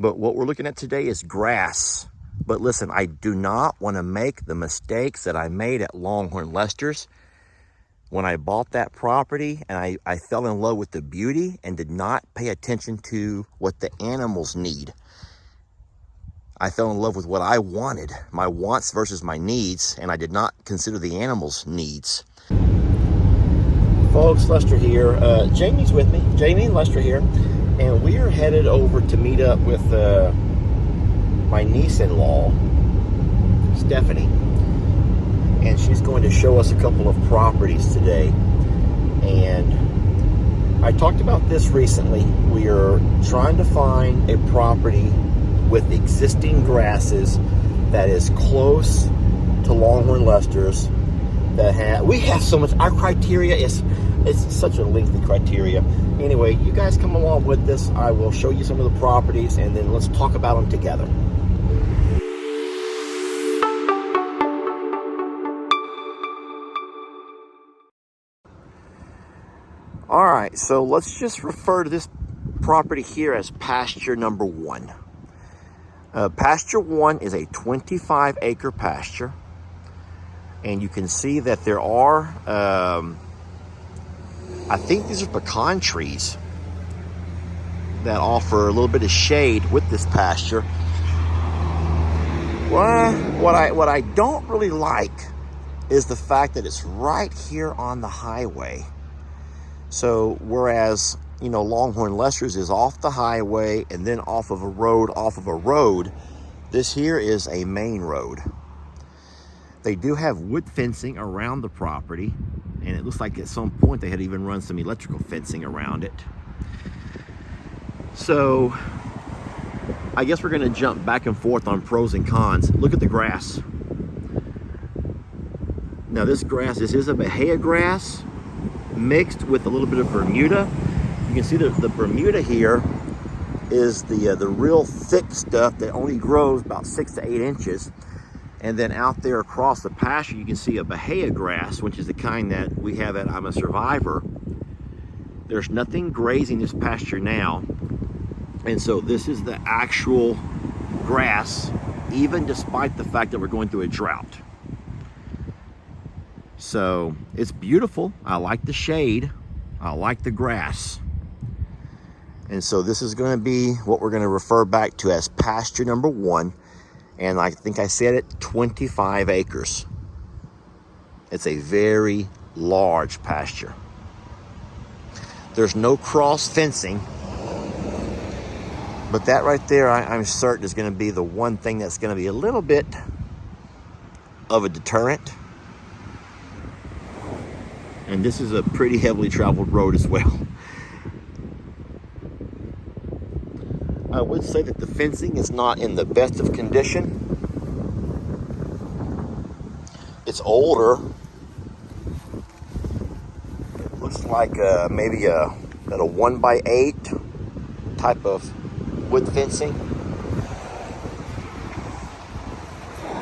But what we're looking at today is grass. But listen, I do not want to make the mistakes that I made at Longhorn Lester's when I bought that property, and I fell in love with the beauty and did not pay attention to what the animals need. I fell in love with what I wanted, my wants versus my needs, and I did not consider the animals' needs. Folks, Lester here. Jamie's with me. Jamie and Lester here. And we are headed over to meet up with my niece-in-law, Stephanie. And she's going to show us a couple of properties today. And I talked about this recently. We are trying to find a property with existing grasses that is close to Longhorn Lester's. We have so much. Our criteria is such a lengthy criteria. Anyway, you guys come along with this. I will show you some of the properties, and then let's talk about them together. All right, so let's just refer to this property here as pasture number 1. Pasture 1 is a 25-acre pasture. And you can see that there are, I think these are pecan trees that offer a little bit of shade with this pasture. Well, what I don't really like is the fact that it's right here on the highway. So whereas, you know, Longhorn Lester's is off the highway and then off of a road, this here is a main road. They do have wood fencing around the property, and it looks like at some point they had even run some electrical fencing around it. So I guess we're going to jump back and forth on pros and cons. Look at the grass. Now this is a Bahia grass mixed with a little bit of Bermuda. You can see the Bermuda here is the real thick stuff that only grows about 6 to 8 inches. And then out there across the pasture, you can see a Bahia grass, which is the kind that we have at I'm a Survivor. There's nothing grazing this pasture now. And so this is the actual grass, even despite the fact that we're going through a drought. So it's beautiful. I like the shade. I like the grass. And so this is going to be what we're going to refer back to as pasture number 1. And I think I said it, 25 acres. It's a very large pasture. There's no cross fencing, but that right there, I'm certain is going to be the one thing that's going to be a little bit of a deterrent. And this is a pretty heavily traveled road as well. I would say that the fencing is not in the best of condition. It's older. It looks like maybe a 1x8 type of wood fencing.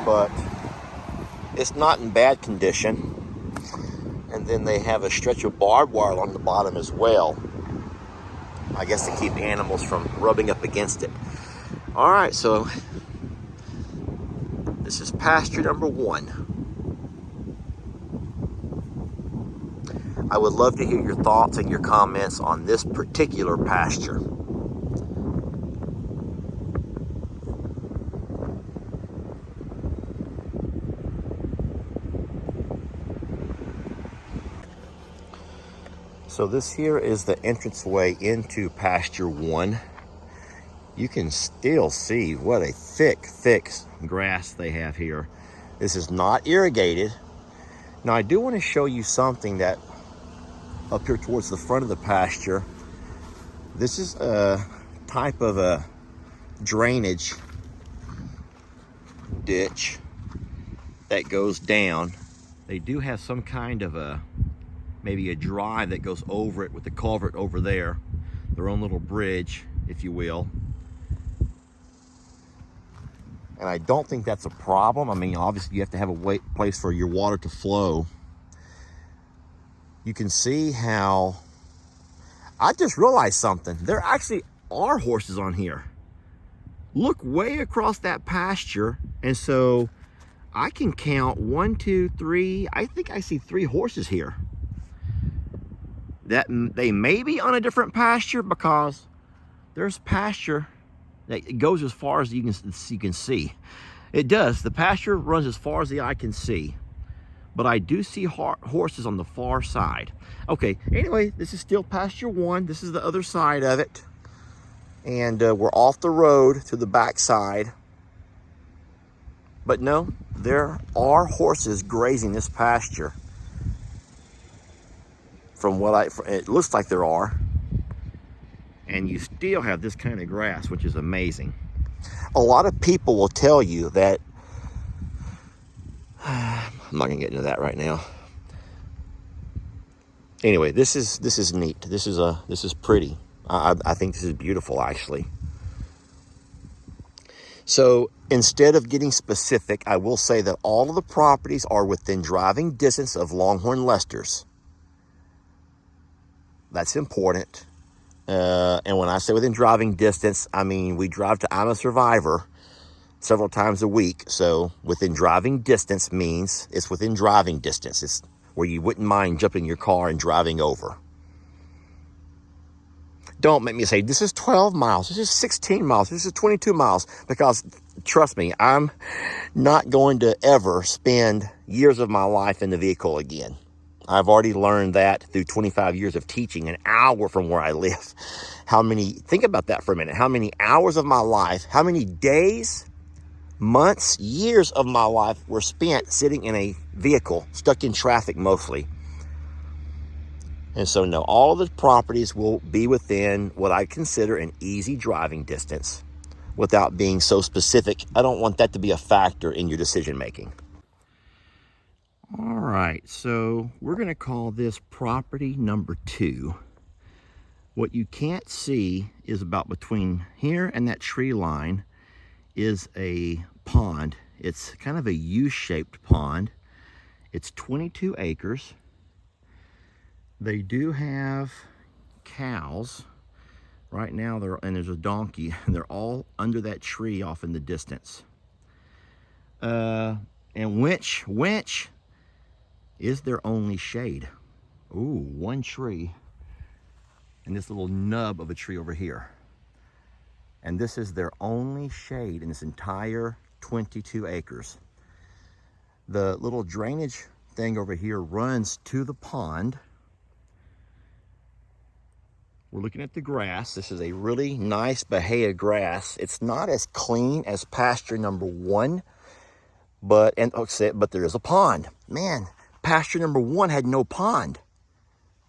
But it's not in bad condition. And then they have a stretch of barbed wire along the bottom as well. I guess to keep animals from rubbing up against it. All right, so this is pasture number 1. I would love to hear your thoughts and your comments on this particular pasture. So this here is the entranceway into pasture 1. You can still see what a thick grass they have here. This is not irrigated. Now I do want to show you something that up here towards the front of the pasture. This is a type of a drainage ditch that goes down. They do have some kind of maybe a drive that goes over it with the culvert over there, their own little bridge, if you will. And I don't think that's a problem. I mean, obviously you have to have a place for your water to flow. You can see how, I just realized something. There actually are horses on here. look way across that pasture, and so I can count 1, 2, 3. I think I see 3 horses here. That they may be on a different pasture because there's pasture that goes as far as you can see. It does. The pasture runs as far as the eye can see. But I do see horses on the far side. Okay, anyway, this is still pasture 1. This is the other side of it. And we're off the road to the back side. But no, there are horses grazing this pasture. From what it looks like there are. And you still have this kind of grass, which is amazing. A lot of people will tell you that, I'm not gonna get into that right now. Anyway, this is neat. This is pretty. I think this is beautiful, actually. So instead of getting specific, I will say that all of the properties are within driving distance of Longhorn Lester's. That's important. And when I say within driving distance, I mean we drive to I'm a Survivor several times a week. So within driving distance means it's within driving distance. It's where you wouldn't mind jumping in your car and driving over. Don't make me say, this is 12 miles, this is 16 miles, this is 22 miles, because trust me, I'm not going to ever spend years of my life in the vehicle again. I've already learned that through 25 years of teaching, an hour from where I live. Think about that for a minute. How many hours of my life, how many days, months, years of my life were spent sitting in a vehicle, stuck in traffic mostly. And so no, all of the properties will be within what I consider an easy driving distance without being so specific. I don't want that to be a factor in your decision making. All right, so we're going to call this property number 2. What you can't see is about between here and that tree line is a pond. It's kind of a U-shaped pond. It's 22 acres. They do have cows. Right now, and there's a donkey, and they're all under that tree off in the distance. And winch is their only shade. Ooh, one tree and this little nub of a tree over here. And this is their only shade in this entire 22 acres. The little drainage thing over here runs to the pond. We're looking at the grass. This is a really nice Bahia grass. It's not as clean as pasture number 1, but there is a pond. Man, pasture number 1 had no pond.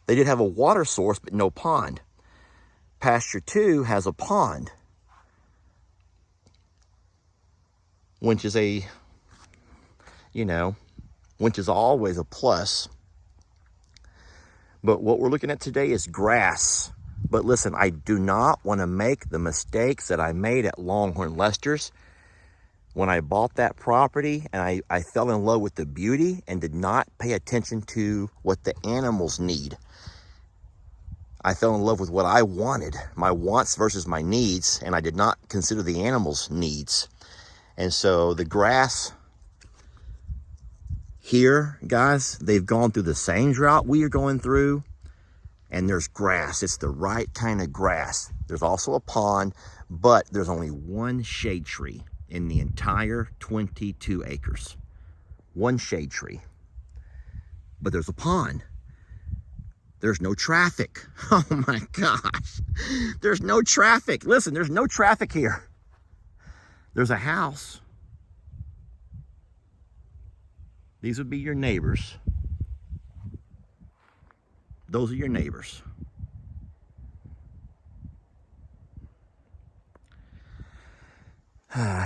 They did have a water source, but no pond. Pasture 2 has a pond, which is which is always a plus. But what we're looking at today is grass. But listen, I do not want to make the mistakes that I made at Longhorn Lester's when I bought that property, and I fell in love with the beauty and did not pay attention to what the animals need. I fell in love with what I wanted, my wants versus my needs, and I did not consider the animals' needs. And so the grass here, guys, they've gone through the same drought we are going through, and there's grass. It's the right kind of grass. There's also a pond, but there's only one shade tree in the entire 22 acres. One shade tree. But there's a pond. There's no traffic. Oh my gosh. There's no traffic. Listen, there's no traffic here. There's a house. These would be your neighbors. Those are your neighbors.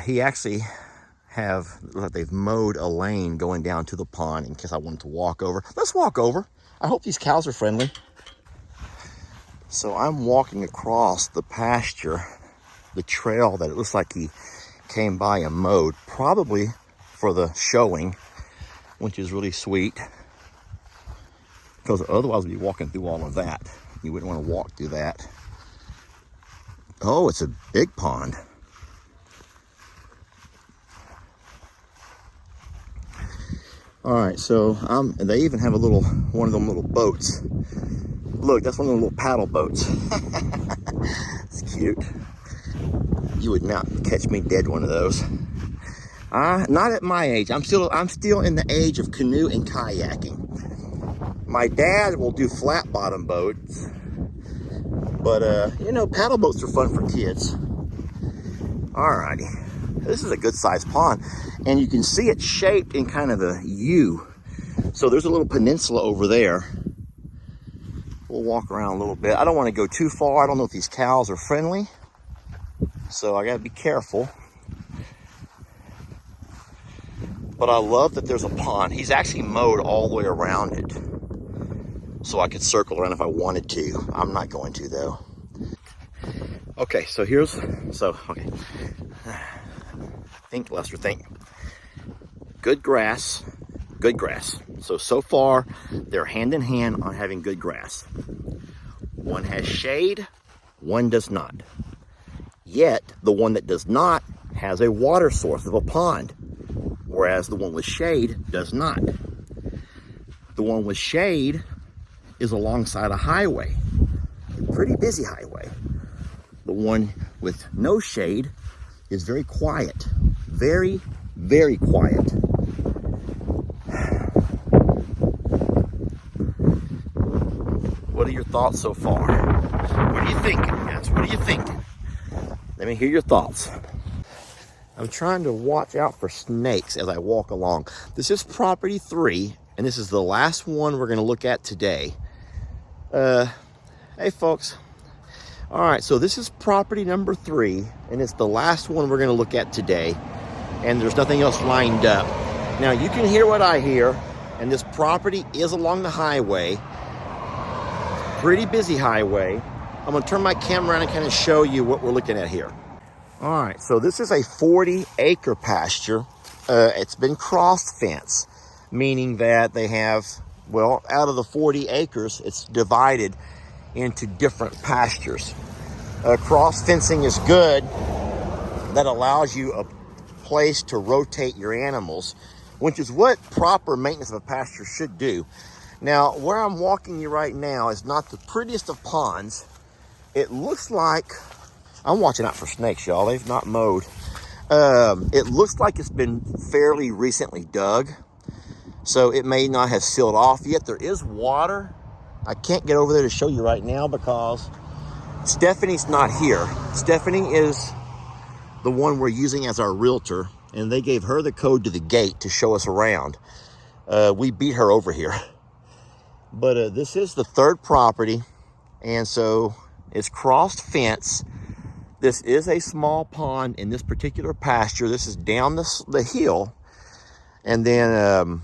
He actually they've mowed a lane going down to the pond in case I wanted to walk over. Let's walk over. I hope these cows are friendly. So I'm walking across the pasture, the trail that it looks like he came by and mowed, probably for the showing, which is really sweet. Because otherwise we'd be walking through all of that. You wouldn't want to walk through that. Oh, it's a big pond. All right, so they even have a little, one of them little boats. Look, that's one of the little paddle boats. It's cute. You would not catch me dead one of those. Not at my age. I'm still in the age of canoe and kayaking. My dad will do flat bottom boats, but you know, paddle boats are fun for kids. Alrighty, this is a good sized pond, and you can see it's shaped in kind of a U. So there's a little peninsula over there. We'll walk around a little bit. I don't want to go too far. I don't know if these cows are friendly, so I gotta be careful. But I love that there's a pond. He's actually mowed all the way around it, so I could circle around if I wanted to. I'm not going to though. Okay, so okay. Think, Lester, think. Good grass, good grass. So far, they're hand in hand on having good grass. One has shade, one does not. Yet, the one that does not has a water source of a pond, whereas the one with shade does not. The one with shade is alongside a highway, a pretty busy highway. The one with no shade is very quiet, very, very quiet. What are your thoughts so far? What are you thinking, guys? What are you thinking? Let me hear your thoughts. I'm trying to watch out for snakes as I walk along. This is property 3, and this is the last one we're going to look at today. Hey, folks. All right, so this is property number 3, and it's the last one we're going to look at today, and there's nothing else lined up. Now, you can hear what I hear, and this property is along the highway. Pretty busy highway. I'm going to turn my camera around and kind of show you what we're looking at here. All right, so this is a 40-acre pasture. It's been cross-fenced, meaning that they have, well, out of the 40 acres, it's divided into different pastures. Cross-fencing is good. That allows you a place to rotate your animals, which is what proper maintenance of a pasture should do. Now, where I'm walking you right now is not the prettiest of ponds. It looks like, I'm watching out for snakes, y'all. They've not mowed. It looks like it's been fairly recently dug, so it may not have sealed off yet. There is water. I can't get over there to show you right now because Stephanie's not here. Stephanie is the one we're using as our realtor, and they gave her the code to the gate to show us around. We beat her over here. But this is the 3rd property, and so it's crossed fence. This is a small pond in this particular pasture. This is down the hill. And then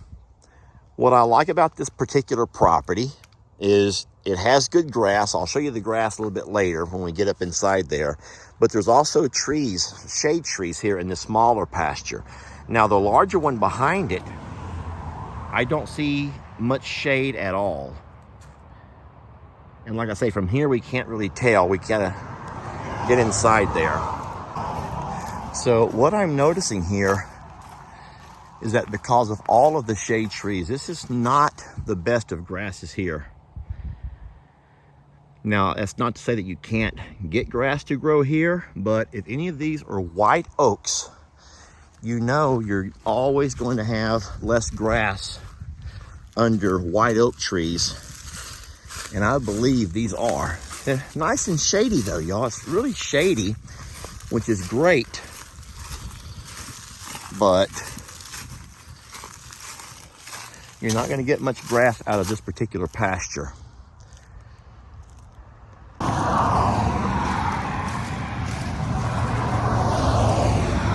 what I like about this particular property is it has good grass. I'll show you the grass a little bit later when we get up inside there. But there's also trees, shade trees here in the smaller pasture. Now the larger one behind it, I don't see much shade at all. And like I say, from here we can't really tell. We gotta get inside there. So what I'm noticing here is that because of all of the shade trees, this is not the best of grasses here. Now, that's not to say that you can't get grass to grow here, but if any of these are white oaks, you know you're always going to have less grass under white oak trees. And I believe these are. They're nice and shady though, y'all. It's really shady, which is great. But you're not going to get much grass out of this particular pasture.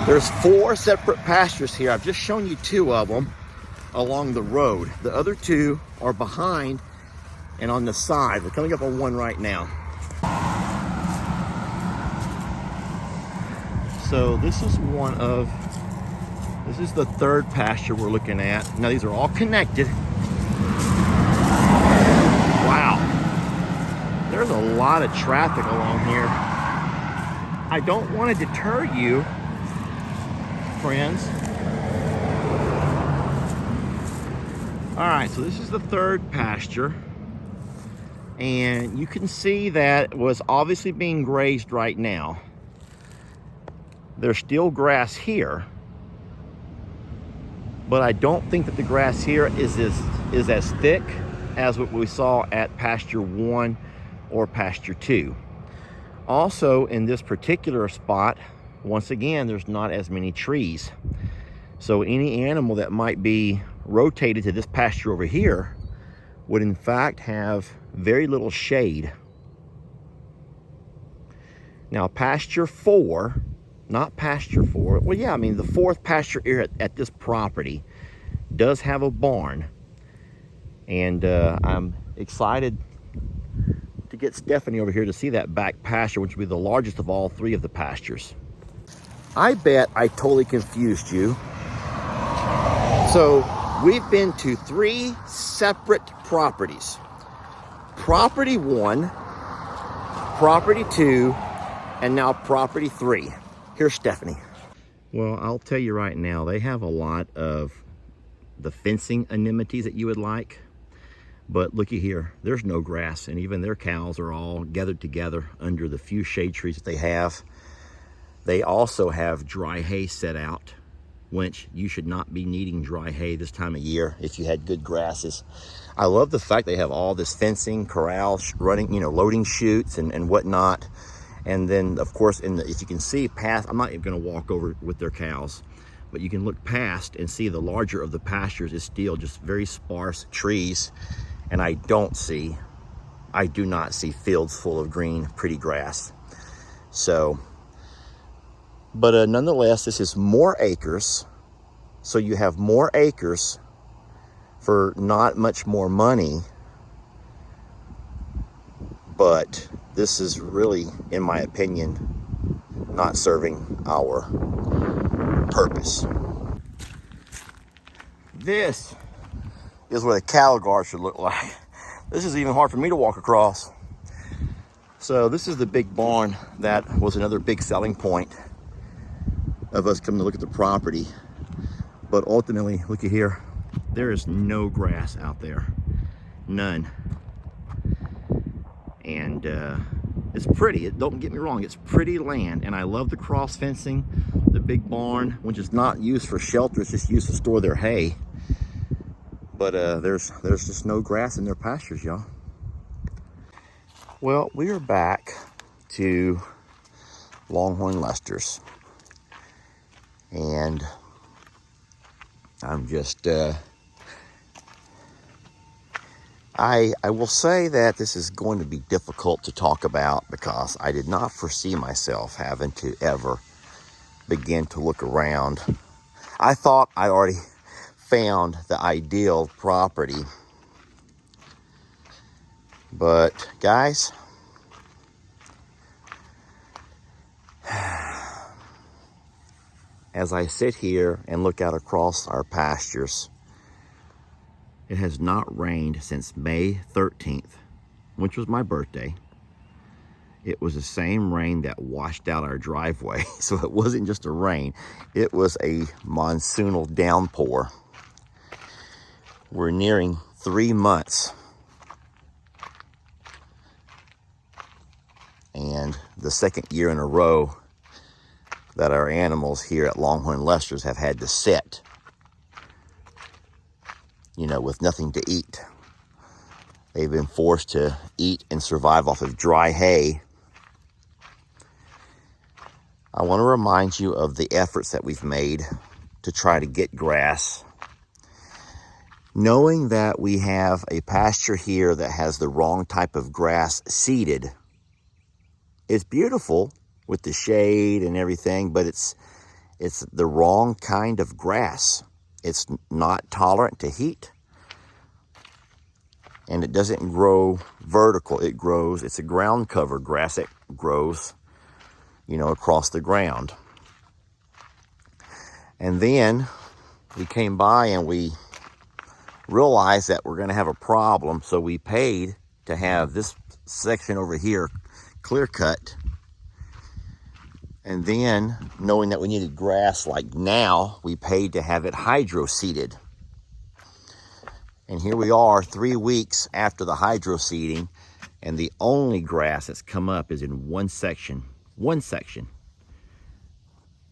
There's 4 separate pastures here. I've just shown you 2 of them along the road. The other 2 are behind and on the side. We're coming up on one right now. So this is the 3rd pasture we're looking at. Now these are all connected. Wow. There's a lot of traffic along here. I don't want to deter you, friends. All right, so this is the third pasture. And you can see that it was obviously being grazed right now. There's still grass here, but I don't think that the grass here is as thick as what we saw at pasture 1 or pasture 2. Also, in this particular spot, once again, there's not as many trees. So any animal that might be rotated to this pasture over here would in fact have very little shade. Now pasture 4, not pasture 4, well yeah, I mean the fourth pasture here at this property does have a barn. And I'm excited to get Stephanie over here to see that back pasture, which will be the largest of all 3 of the pastures. I bet I totally confused you. So we've been to 3 separate properties. Property 1, property 2, and now property 3. Here's Stephanie. Well, I'll tell you right now, they have a lot of the fencing amenities that you would like. But looky here, there's no grass, and even their cows are all gathered together under the few shade trees that they have. They also have dry hay set out, which you should not be needing dry hay this time of year if you had good grasses. I love the fact they have all this fencing, corrals, running, you know, loading chutes and whatnot. And then, of course, if you can see past, I'm not even going to walk over with their cows, but you can look past and see the larger of the pastures is still just very sparse trees. And I do not see fields full of green, pretty grass. So, but nonetheless, this is more acres. So you have more acres for not much more money. But this is really, in my opinion, not serving our purpose. This is what a cattle guard should look like. This is even hard for me to walk across. So this is the big barn that was another big selling point of us coming to look at the property. But ultimately, looky here, there is no grass out there, none. And it's pretty, don't get me wrong, it's pretty land. And I love the cross fencing, the big barn, which is not used for shelter, it's just used to store their hay. But there's just no grass in their pastures, y'all. Well, we are back to Longhorn Lester's. And I'm just, I will say that this is going to be difficult to talk about because I did not foresee myself having to ever begin to look around. I thought I already found the ideal property. But guys, as I sit here and look out across our pastures, it has not rained since May 13th, which was my birthday. It was the same rain that washed out our driveway. So it wasn't just a rain, it was a monsoonal downpour. We're nearing 3 months. And the second year in a row that our animals here at Longhorn Lester's have had to sit, you know, with nothing to eat. They've been forced to eat and survive off of dry hay. I want to remind you of the efforts that we've made to try to get grass. Knowing that we have a pasture here that has the wrong type of grass seeded. It's beautiful with the shade and everything, but it's the wrong kind of grass. It's not tolerant to heat. And it doesn't grow vertical. It's a ground cover grass that grows, you know, across the ground. And then we came by and we realized that we're going to have a problem. So we paid to have this section over here clear cut. And then, knowing that we needed grass like now, we paid to have it hydro seeded. And here we are 3 weeks after the hydro seeding, and the only grass that's come up is in one section.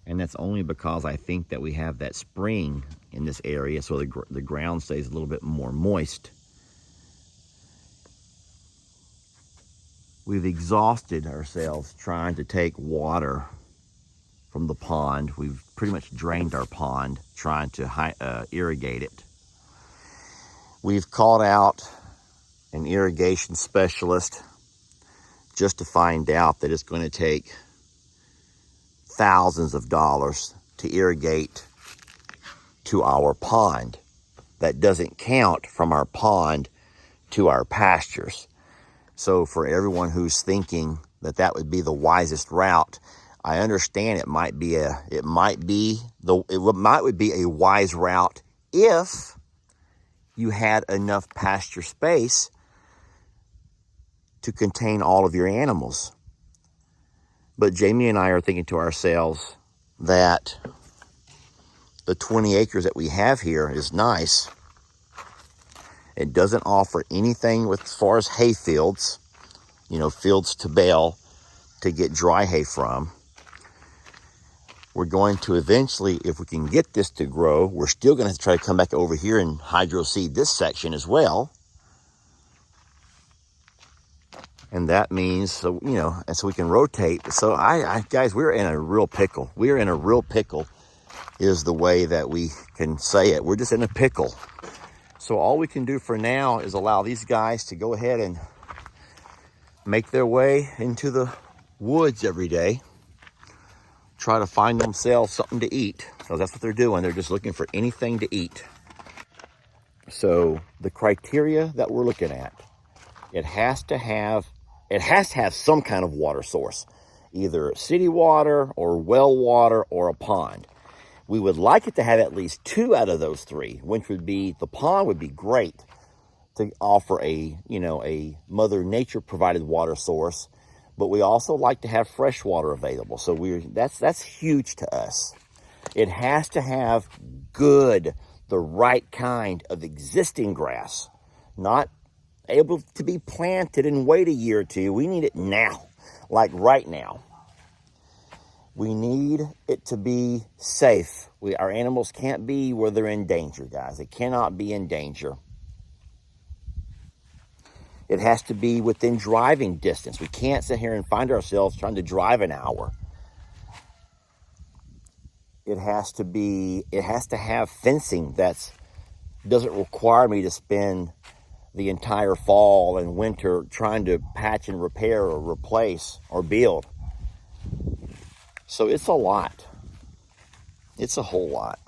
And that's only because I think that we have that spring in this area, so the ground stays a little bit more moist. We've exhausted ourselves trying to take water from the pond. We've pretty much drained our pond trying to irrigate it. We've called out an irrigation specialist just to find out that it's going to take thousands of dollars to irrigate to our pond. That doesn't count from our pond to our pastures. So for everyone who's thinking that that would be the wisest route, I understand it might be a wise route if you had enough pasture space to contain all of your animals. But Jamie and I are thinking to ourselves that the 20 acres that we have here is nice. It doesn't offer anything as far as hay fields, fields to bale to get dry hay from. We're going to eventually, if we can get this to grow, we're still going to try to come back over here and hydro seed this section as well. And that means, so we can rotate. So guys, we're in a real pickle. We're in a real pickle is the way that we can say it. We're just in a pickle. So all we can do for now is allow these guys to go ahead and make their way into the woods every day. Try to find themselves something to eat. So that's what they're doing. They're just looking for anything to eat. So the criteria that we're looking at, it has to have some kind of water source, either city water or well water or a pond. We would like it to have at least 2 out of those 3, which would be, the pond would be great to offer a Mother Nature provided water source, but we also like to have fresh water available. So that's huge to us. It has to have the right kind of existing grass, not able to be planted and wait a year or 2. We need it now, like right now. We need it to be safe. Our animals can't be where they're in danger, guys. They cannot be in danger. It has to be within driving distance. We can't sit here and find ourselves trying to drive an hour. It has to have fencing that doesn't require me to spend the entire fall and winter trying to patch and repair or replace or build. So it's a lot. It's a whole lot.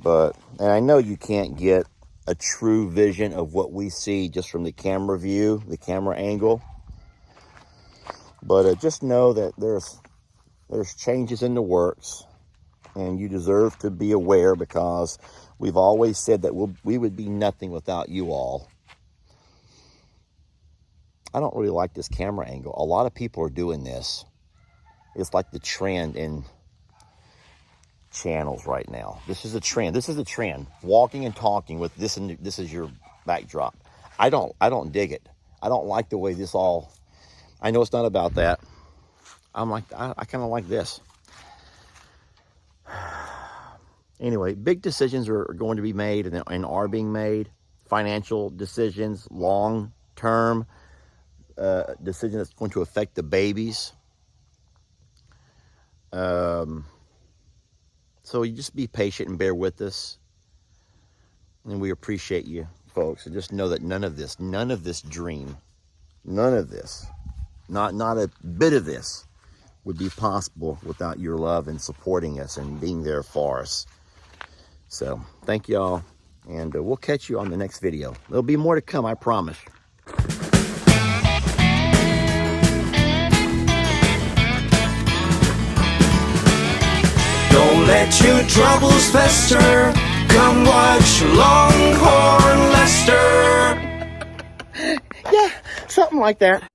And I know you can't get a true vision of what we see just from the camera view, the camera angle. But just know that there's changes in the works, and you deserve to be aware, because we've always said that we would be nothing without you all. I don't really like this camera angle. A lot of people are doing this. It's like the trend in channels right now. This is a trend. Walking and talking with this, and this is your backdrop. I don't dig it. I don't like the way this all. I know it's not about that. I kind of like this. Anyway, big decisions are going to be made and are being made. Financial decisions, long-term decision that's going to affect the babies. So you just be patient and bear with us. And we appreciate you, folks. And just know that none of this dream, none of this, not a bit of this would be possible without your love and supporting us and being there for us. So thank y'all, and we'll catch you on the next video. There'll be more to come, I promise. Don't let your troubles fester. Come watch Longhorn Lester. Yeah, something like that.